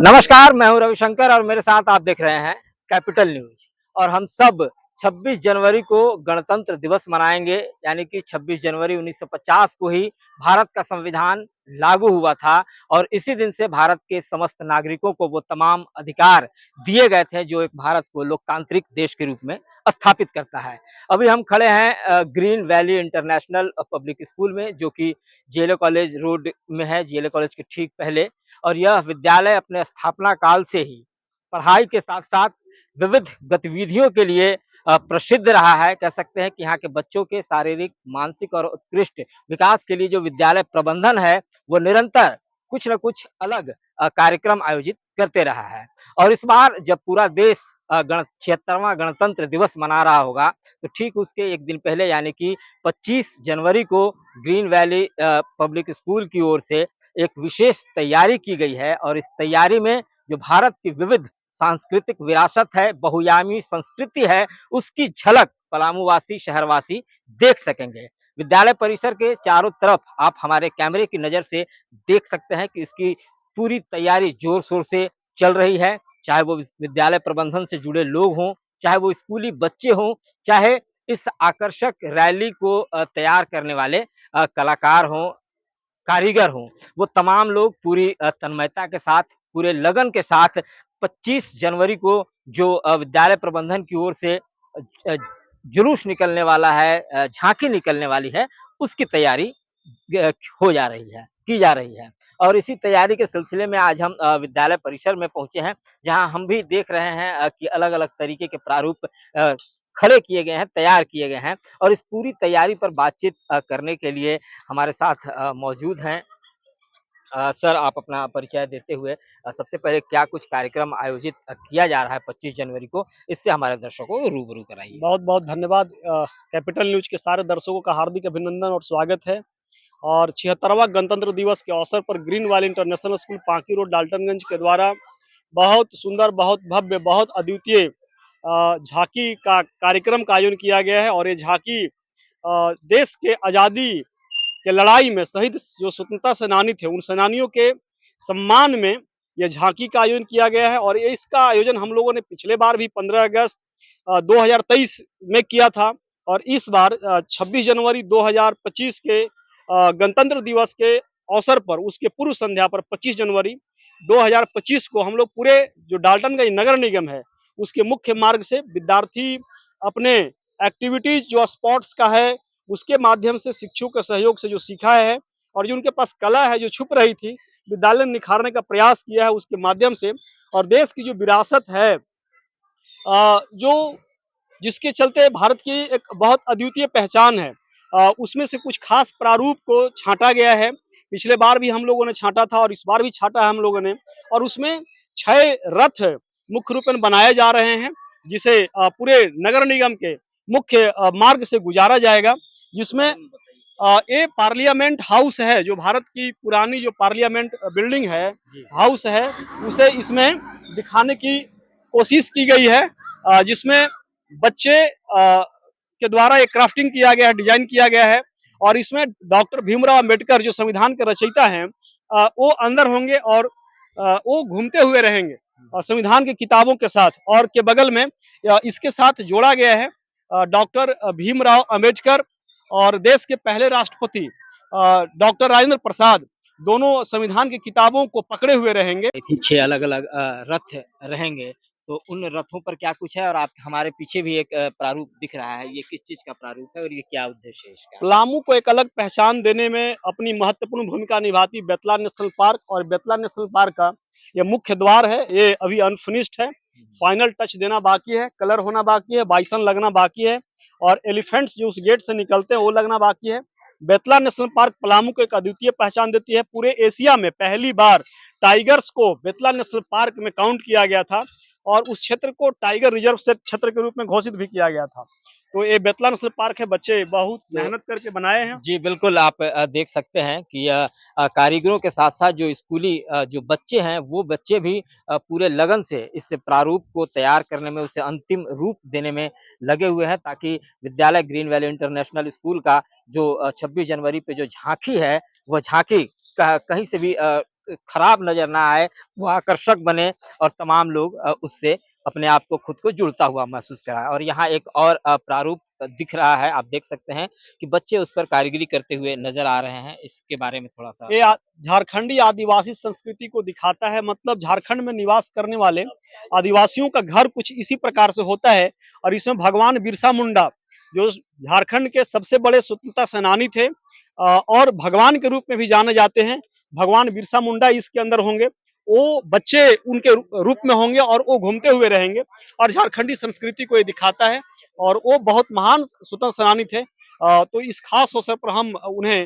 नमस्कार, मैं हूं रविशंकर और मेरे साथ आप देख रहे हैं कैपिटल न्यूज। और हम सब 26 जनवरी को गणतंत्र दिवस मनाएंगे। यानी कि 26 जनवरी 1950 को ही भारत का संविधान लागू हुआ था और इसी दिन से भारत के समस्त नागरिकों को वो तमाम अधिकार दिए गए थे जो एक भारत को लोकतांत्रिक देश के रूप में स्थापित करता है। अभी हम खड़े हैं green valley international public school में, जो कि जेएलओ कॉलेज रोड में है, जेएलओ कॉलेज के ठीक पहले। और यह विद्यालय अपने स्थापना काल से ही पढ़ाई के साथ साथ विविध गतिविधियों के लिए प्रसिद्ध रहा है। कह सकते हैं कि यहाँ के बच्चों के शारीरिक, मानसिक और उत्कृष्ट विकास के लिए जो विद्यालय प्रबंधन है वो निरंतर कुछ न कुछ अलग कार्यक्रम आयोजित करते रहा है। और इस बार जब पूरा देश 76वां गणतंत्र दिवस मना रहा होगा, तो ठीक उसके एक दिन पहले यानी कि 25 जनवरी को ग्रीन वैली पब्लिक स्कूल की ओर से एक विशेष तैयारी की गई है। और इस तैयारी में जो भारत की विविध सांस्कृतिक विरासत है, बहुआयामी संस्कृति है, उसकी झलक पलामूवासी, शहरवासी देख सकेंगे। विद्यालय परिसर के चारों तरफ आप हमारे कैमरे की नज़र से देख सकते हैं कि इसकी पूरी तैयारी जोर-शोर से चल रही है। चाहे वो विद्यालय प्रबंधन से जुड़े लोग हों, चाहे वो स्कूली बच्चे हों, चाहे इस आकर्षक रैली को तैयार करने वाले कलाकार हों, कारीगर हों, वो तमाम लोग पूरी तन्मयता के साथ, पूरे लगन के साथ 25 जनवरी को जो विद्यालय प्रबंधन की ओर से अ, जुलूस निकलने वाला है, झांकी निकलने वाली है, उसकी तैयारी ग हो जा रही है, की जा रही है। और इसी तैयारी के सिलसिले में आज हम विद्यालय परिसर में पहुँचे हैं, जहाँ हम भी देख रहे हैं कि अलग-अलग तरीके के प्रारूप खड़े किए गए हैं, तैयार किए गए हैं। और इस पूरी तैयारी पर बातचीत करने के लिए हमारे साथ मौजूद हैं। सर, आप अपना परिचय देते हुए सबसे पहले क्या कुछ कार्यक्रम आयोजित किया जा रहा है 25 जनवरी को, इससे हमारे दर्शकों को रूबरू कराइए? बहुत-बहुत धन्यवाद। कैपिटल न्यूज़ के सारे दर्शकों का हार्दिक अभिनंदन और स्वागत है। और 76वां गणतंत्र दिवस के अवसर पर green valley international school Panki road Daltonganj के द्वारा बहुत सुंदर, बहुत भव्य, बहुत अद्वितीय झांकी का कार्यक्रम का आयोजन किया गया है। और ये झांकी देश के आज़ादी के लड़ाई में शहीद जो स्वतंत्रता सेनानी थे, उन सेनानियों के सम्मान में ये झांकी का आयोजन किया गया है। और ये इसका आयोजन हम लोगों ने पिछले बार भी 15 अगस्त 2023 में किया था। और इस बार 26 जनवरी 2025 के गणतंत्र दिवस के अवसर पर, उसके पूर्व संध्या पर 25 जनवरी 2025 को हम लोग पूरे जो डाल्टनगंज नगर निगम है, उसके मुख्य मार्ग से विद्यार्थी अपने एक्टिविटीज जो स्पोर्ट्स का है, उसके माध्यम से शिक्षकों के सहयोग से जो सीखा है और जो उनके पास कला है जो छुप रही थी, विद्यालय ने निखारने का प्रयास किया है उसके माध्यम से। और देश की जो विरासत है, जो जिसके चलते भारत की एक बहुत अद्वितीय पहचान है, उसमें से कुछ खास प्रारूप को छाँटा गया है। पिछले बार भी हम लोगों ने छाँटा था और इस बार भी छाँटा है हम लोगों ने। और उसमें 6 रथ मुख्य रूप में बनाए जा रहे हैं, जिसे पूरे नगर निगम के मुख्य मार्ग से गुजारा जाएगा। जिसमें ये पार्लियामेंट हाउस है, जो भारत की पुरानी जो पार्लियामेंट बिल्डिंग है, हाउस है, उसे इसमें दिखाने की कोशिश की गई है। जिसमें बच्चे के द्वारा एक क्राफ्टिंग किया गया है, डिजाइन किया गया है। और इसमें डॉक्टर भीमराव अंबेडकर जो संविधान के रचयिता हैं, वो अंदर होंगे और वो घूमते हुए रहेंगे संविधान की किताबों के साथ। और के बगल में इसके साथ जोड़ा गया है डॉक्टर भीमराव अंबेडकर और देश के पहले राष्ट्रपति डॉक्टर राजेंद्र प्रसाद, दोनों संविधान की किताबों को पकड़े हुए रहेंगे। 6 अलग-अलग रथ रहेंगे, तो उन रथों पर क्या कुछ है? और आप हमारे पीछे भी एक प्रारूप दिख रहा है, ये किस चीज़ का प्रारूप है और ये क्या उद्देश्य है इसका? पलामू को एक अलग पहचान देने में अपनी महत्वपूर्ण भूमिका निभाती बेतला नेशनल पार्क। और बेतला नेशनल पार्क का ये मुख्य द्वार है, ये अभी अनफिनिश्ड है, फाइनल टच देना बाकी है, कलर होना बाकी है, बाइसन लगना बाकी है और एलिफेंट्स जो उस गेट से निकलते हैं वो लगना बाकी है। बेतला नेशनल पार्क पलामू को एक अद्वितीय पहचान देती है। पूरे एशिया में पहली बार टाइगर्स को बेतला नेशनल पार्क में काउंट किया गया था और उस क्षेत्र को टाइगर रिजर्व से क्षेत्र के रूप में घोषित भी किया गया था। तो ये बेतला नेशनल पार्क है, बच्चे बहुत मेहनत करके बनाए हैं। जी, बिल्कुल, आप देख सकते हैं कि कारीगरों के साथ-साथ जो स्कूली जो बच्चे हैं, वो बच्चे भी पूरे लगन से इस प्रारूप को तैयार करने में, उसे अंतिम रूप देने में लगे हुए हैं, ताकि विद्यालय ग्रीन वैली इंटरनेशनल स्कूल का जो 26 जनवरी पे जो झांकी है, वो झांकी कहीं से भी खराब नज़र ना आए, वो आकर्षक बने और तमाम लोग उससे अपने आप को खुद को जुड़ता हुआ महसूस कराएँ। और यहाँ एक और प्रारूप दिख रहा है, आप देख सकते हैं कि बच्चे उस पर कारीगरी करते हुए नज़र आ रहे हैं। इसके बारे में थोड़ा-सा ये झारखंडी आदिवासी संस्कृति को दिखाता है। मतलब झारखंड में निवास करने वाले आदिवासियों का घर कुछ इसी प्रकार से होता है और इसमें भगवान बिरसा मुंडा जो झारखंड के सबसे बड़े स्वतंत्रता सेनानी थे और भगवान के रूप में भी जाने जाते हैं। भगवान बिरसा मुंडा इसके अंदर होंगे। वो बच्चे उनके रूप में होंगे और वो घूमते हुए रहेंगे और झारखंडी संस्कृति को ये दिखाता है और वो बहुत महान स्वतंत्रता सेनानी थे। तो इस खास अवसर पर हम उन्हें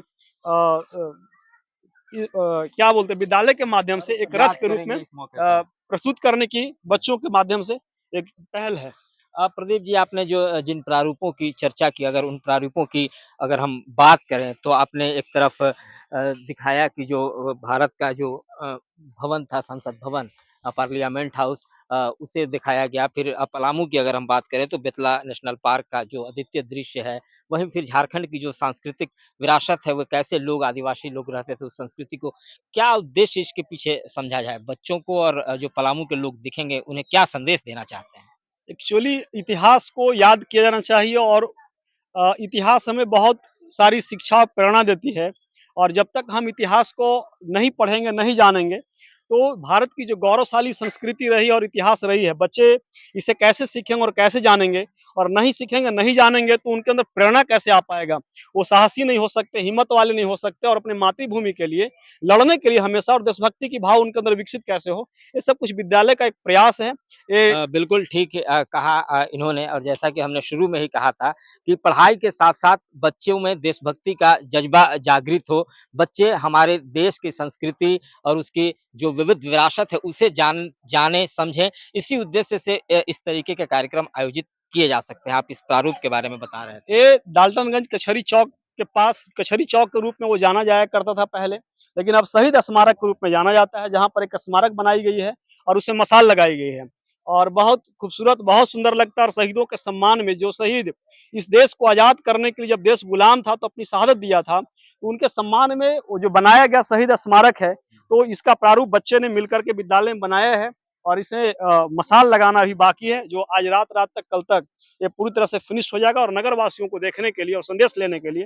क्या बोलते हैं विद्यालय के माध्यम से एक रथ याद के रूप में करेंगे इस मौके पर। प्रस्तुत करने की बच्चों के माध्यम से एक पहल है। प्रदीप जी, आपने जो जिन प्रारूपों की चर्चा की, अगर उन प्रारूपों की अगर हम बात करें, तो आपने एक तरफ दिखाया कि जो भारत का जो भवन था, संसद भवन, पार्लियामेंट हाउस, उसे दिखाया गया। फिर पलामू की अगर हम बात करें, तो बेतला नेशनल पार्क का जो अद्वितीय दृश्य है, वहीं फिर झारखंड की जो सांस्कृतिक विरासत है, वो कैसे लोग, आदिवासी लोग रहते थे, उस संस्कृति को क्या उद्देश्य इसके पीछे समझा जाए? बच्चों को और जो पलामू के लोग दिखेंगे, उन्हें क्या संदेश देना चाहते हैं? एक्चुअली इतिहास को याद किया जाना चाहिए और इतिहास हमें बहुत सारी शिक्षा और प्रेरणा देती है और जब तक हम इतिहास को नहीं पढ़ेंगे, नहीं जानेंगे, तो भारत की जो गौरवशाली संस्कृति रही और इतिहास रही है, बच्चे इसे कैसे सीखेंगे और कैसे जानेंगे और नहीं सीखेंगे, नहीं जानेंगे तो उनके अंदर प्रेरणा कैसे आ पाएगा? वो साहसी नहीं हो सकते, हिम्मत वाले नहीं हो सकते और अपने मातृभूमि के लिए लड़ने के लिए हमेशा और देशभक्ति की भाव उनके अंदर विकसित कैसे हो? ये सब कुछ विद्यालय का एक प्रयास है। ये बिल्कुल ठीक कहा इन्होंने, और जैसा कि हमने शुरू में ही कहा था कि पढ़ाई के साथ-साथ बच्चों में देशभक्ति का जज़्बा जागृत हो। बच्चे हमारे देश की संस्कृति और उसकी जो विविध विरासत है, उसे जानें, समझें। इसी उद्देश्य से इस तरीके के कार्यक्रम आयोजित किए जा सकते हैं। आप इस प्रारूप के बारे में बता रहे थे। ये डाल्टनगंज कचहरी चौक के पास कचहरी चौक के रूप में वो जाना जाया करता था पहले, लेकिन अब शहीद स्मारक के रूप में जाना जाता है, जहाँ पर एक स्मारक बनाई गई है और उसे मशाल लगाई गई है और बहुत खूबसूरत, बहुत सुंदर लगता है और शहीदों के सम्मान में जो शहीद इस देश को आज़ाद करने के लिए जब देश गुलाम था तो अपनी शहादत दिया था, तो उनके सम्मान में वो जो बनाया गया शहीद स्मारक है, तो इसका प्रारूप बच्चे ने मिलकर के विद्यालय में बनाया है और इसे मशाल लगाना अभी बाकी है, जो आज रात तक, कल तक ये पूरी तरह से फिनिश हो जाएगा और नगर वासियों को देखने के लिए और संदेश लेने के लिए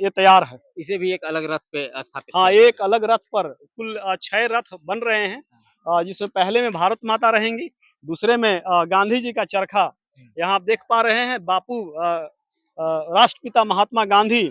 ये तैयार है। इसे भी एक अलग रथ पे स्थापित हाँ, किया एक जाएगा। अलग रथ पर कुल 6 रथ बन रहे हैं जिसमें पहले में भारत माता रहेंगी, दूसरे में गांधी जी का चरखा, हुँ, यहाँ आप देख पा रहे हैं बापू राष्ट्रपिता महात्मा गांधी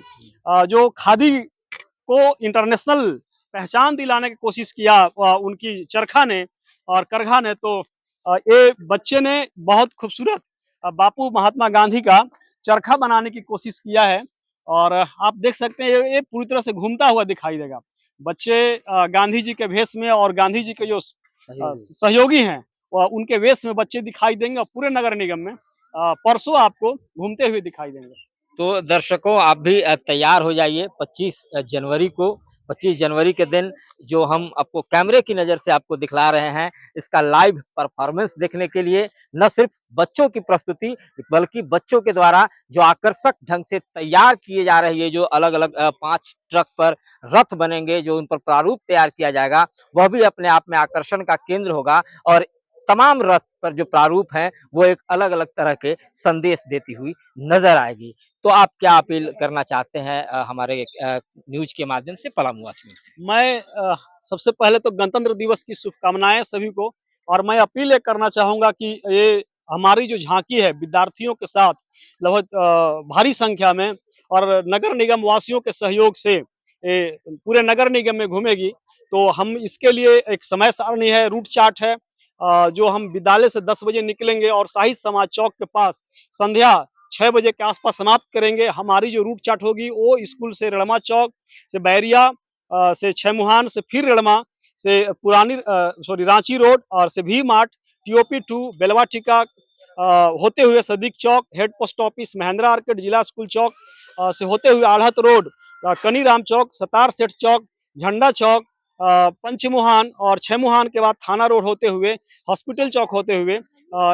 जो खादी को इंटरनेशनल पहचान दिलाने की कोशिश किया उनकी चरखा ने और करघा ने, तो ये बच्चे ने बहुत खूबसूरत बापू महात्मा गांधी का चरखा बनाने की कोशिश किया है और आप देख सकते हैं ये पूरी तरह से घूमता हुआ दिखाई देगा। बच्चे गांधी जी के भेष में और गांधी जी के जो सहयोगी। सहयोगी हैं उनके वेश में बच्चे दिखाई देंगे और पूरे नगर निगम में परसों आपको घूमते हुए दिखाई देंगे। तो दर्शकों, आप भी तैयार हो जाइए 25 जनवरी को। 25 जनवरी के दिन जो हम आपको कैमरे की नज़र से आपको दिखला रहे हैं, इसका लाइव परफॉर्मेंस देखने के लिए न सिर्फ बच्चों की प्रस्तुति, बल्कि बच्चों के द्वारा जो आकर्षक ढंग से तैयार किए जा रहे हैं, जो अलग-अलग 5 ट्रक पर रथ बनेंगे, जो उन पर प्रारूप तैयार किया जाएगा, वह भी अपने आप में आकर्षण का केंद्र होगा और तमाम रथ पर जो प्रारूप हैं, वो एक अलग-अलग तरह के संदेश देती हुई नज़र आएगी। तो आप क्या अपील करना चाहते हैं हमारे न्यूज़ के माध्यम से पलामू वासियों से? मैं सबसे पहले तो गणतंत्र दिवस की शुभकामनाएँ सभी को और मैं अपील ये करना चाहूँगा कि ये हमारी जो झाँकी है विद्यार्थियों के साथ लगभग भारी संख्या में और नगर निगम वासियों के सहयोग से ये पूरे नगर निगम में घूमेगी। तो हम इसके लिए एक समय सारणी है, रूट चार्ट है जो हम विद्यालय से 10 बजे निकलेंगे और साहित्य समाज चौक के पास संध्या 6 बजे के आस-पास समाप्त करेंगे। हमारी जो रूट चार्ट होगी वो स्कूल से रणमा चौक से बैरिया से छैमुहान से फिर रेड़मा से पुरानी रांची रोड और से भी मार्ट टीओपी 2 बेलवा टिका होते हुए Sadiq Chowk head post office Mahendra arcade जिला स्कूल चौक से होते हुए आढ़त रोड कनीराम चौक सतार सेठ चौक झंडा चौक पंचमुहान और छैमुहान के बाद थाना रोड होते हुए हॉस्पिटल चौक होते हुए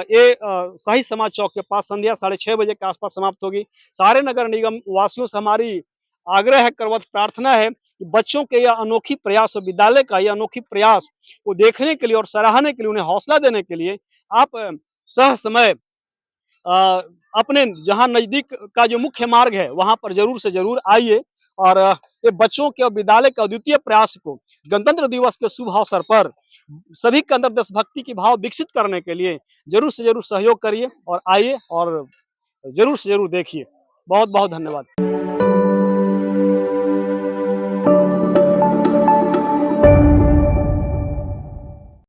ये शाही समाज चौक के पास संध्या 6:30 बजे के आसपास समाप्त होगी। सारे नगर निगम वासियों से हमारी आग्रह है, करवत प्रार्थना है कि बच्चों के यह अनोखी प्रयास और विद्यालय का यह अनोखी प्रयास को देखने के लिए और सराहने के लिए, उन्हें हौसला देने के लिए आप सह समय अ, अपने जहाँ नज़दीक का जो मुख्य मार्ग है, वहाँ पर ज़रूर से ज़रूर आइए और ये बच्चों के और विद्यालय के अद्वितीय प्रयास को गणतंत्र दिवस के शुभ अवसर पर सभी के अंदर देशभक्ति की भाव विकसित करने के लिए ज़रूर से ज़रूर सहयोग करिए और आइए और ज़रूर से ज़रूर देखिए। बहुत-बहुत धन्यवाद।